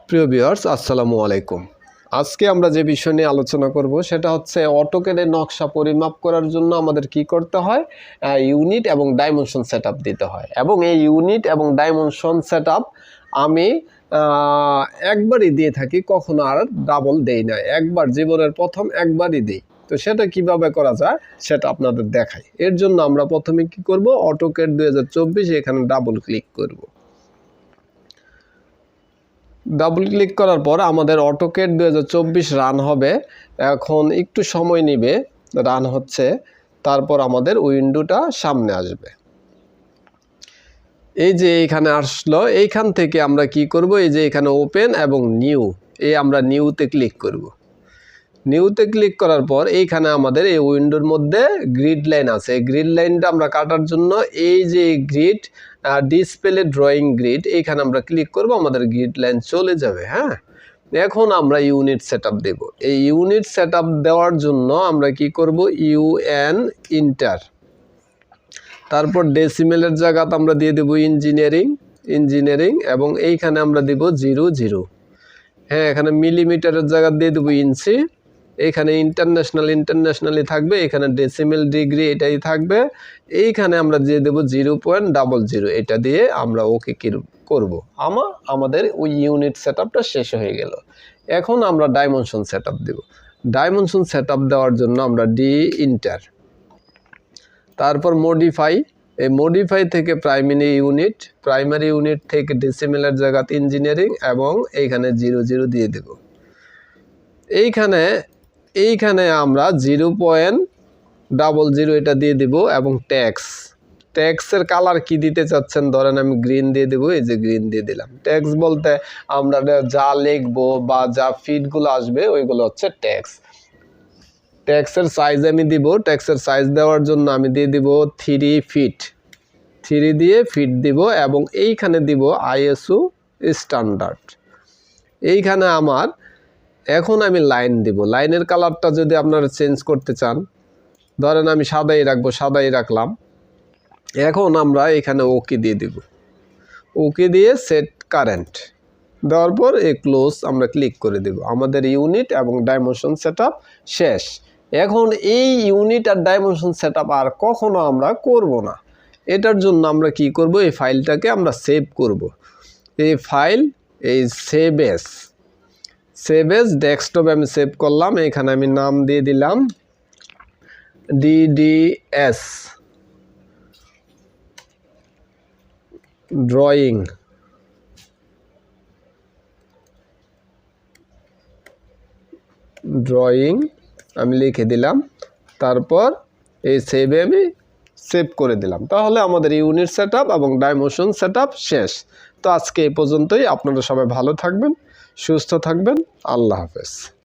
প্রিয় ভিউয়ার্স, আসসালামু আলাইকুম। আজকে আমরা যে বিষয় নিয়ে আলোচনা করব সেটা হচ্ছে অটোক্যাডের নকশা পরিমাপ করার জন্য আমাদের কি করতে হয়, ইউনিট এবং ডাইমেনশন সেটআপ দিতে হয়। এবং এই ইউনিট এবং ডাইমেনশন সেটআপ আমি একবারই দিয়ে থাকি, কখনো আর ডাবল দেই না। একবার জীবনের প্রথম একবারই দিই। তো সেটা কিভাবে করা যায় সেটা আপনাদের দেখাই। এর জন্য আমরা প্রথমে কি করব, অটোক্যাড 2024 এখানে ডাবল ক্লিক করব। ডাবল ক্লিক করার পর আমাদের অটোক্যাড 2024 রান হবে। এখন একটু সময় নেবে, রান হচ্ছে। তারপর আমাদের উইন্ডোটা সামনে আসবে। এই যে এইখানে আসলো, এইখান থেকে আমরা কি করব, এই যে এখানে ওপেন এবং নিউ, আমরা নিউতে ক্লিক করব। নিউতে ক্লিক করার পর এইখানে আমাদের এই উইন্ডোর মধ্যে গ্রিড লাইন আছে। এই গ্রিড লাইনটা আমরা কাটার জন্য এই যে গ্রিড ডিসপ্লে ড্রয়িং গ্রিড, এইখানে আমরা ক্লিক করব, আমাদের গ্রিড লাইন চলে যাবে। হ্যাঁ, এখন আমরা ইউনিট সেটআপ দেব। এই ইউনিট সেটআপ দেওয়ার জন্য আমরা কি করব, ইউএন ইন্টার, তারপর ডেসিমেলের জায়গাতে আমরা দিয়ে দেব ইঞ্জিনিয়ারিং এবং এইখানে আমরা দেব 00। হ্যাঁ, এখানে মিলিমিটারের জায়গা দিয়ে দেব ইঞ্চি। এইখানে ইন্টারন্যাশনালি থাকবে, এখানে ডেসিমেল ডিগ্রি এটাই থাকবে। এইখানে আমরা দিয়ে দেব 0.00, এটা দিয়ে আমরা ওকে করব। আমাদের ওই ইউনিট সেটআপটা শেষ হয়ে গেল। এখন আমরা ডাইমেনশন সেটআপ দেব। ডাইমেনশন সেটআপ দেওয়ার জন্য আমরা ডি ইন্টার, তারপর মডিফাই। এই মডিফাই থেকে প্রাইমারি ইউনিট থেকে ডেসিমেলের জায়গাতে ইঞ্জিনিয়ারিং এবং এইখানে 00 দিয়ে দেব। এইখানে আমরা 0.00 এটা দিয়ে দেব এবং ট্যাক্সের কালার কি দিতে চাচ্ছেন, ধরেন আমি গ্রিন দিয়ে দেবো। এই যে গ্রিন দিয়ে দিলাম। ট্যাক্স বলতে আমরা যা লিখবো বা যা ফিটগুলো আসবে ওইগুলো হচ্ছে ট্যাক্স। ট্যাক্সের সাইজ আমি দিব। ট্যাক্সের সাইজ দেওয়ার জন্য আমি দিয়ে দিব 3 ফিট। 3 দিয়ে ফিট দিব এবং এইখানে দিব ISO স্ট্যান্ডার্ড। এইখানে এখন আমি লাইন দিব। লাইনের কালারটা যদি আপনারা চেঞ্জ করতে চান, ধরেন আমি সাদাই রাখবো, সাদাই রাখলাম। এখন আমরা এখানে ওকে দিয়ে দিব। ওকে দিয়ে সেট কারেন্ট দেওয়ার পর ক্লোজ আমরা ক্লিক করে দেব। আমাদের ইউনিট এবং ডাইমেনশন সেটআপ শেষ। এখন এই ইউনিট আর ডাইমেনশন সেটআপ আর কখনো আমরা করব না। এটার জন্য আমরা কি করব, এই ফাইলটাকে আমরা সেভ করব। এই ফাইল, এই সেভ এস ডেস্কটপে আমি সেভ করলাম। এখানে আমি নাম দিয়ে দিলাম DDS ড্রয়িং। আমি লিখে দিলাম। তারপর এই সেভে আমি সেভ করে দিলাম। তাহলে আমাদের ইউনিট সেটআপ এবং ডাইমেনশন সেটআপ শেষ। তো আজকে এই পর্যন্তই। আপনারা সবাই ভালো থাকবেন, সুস্থ থাকবেন। আল্লাহ হাফেজ।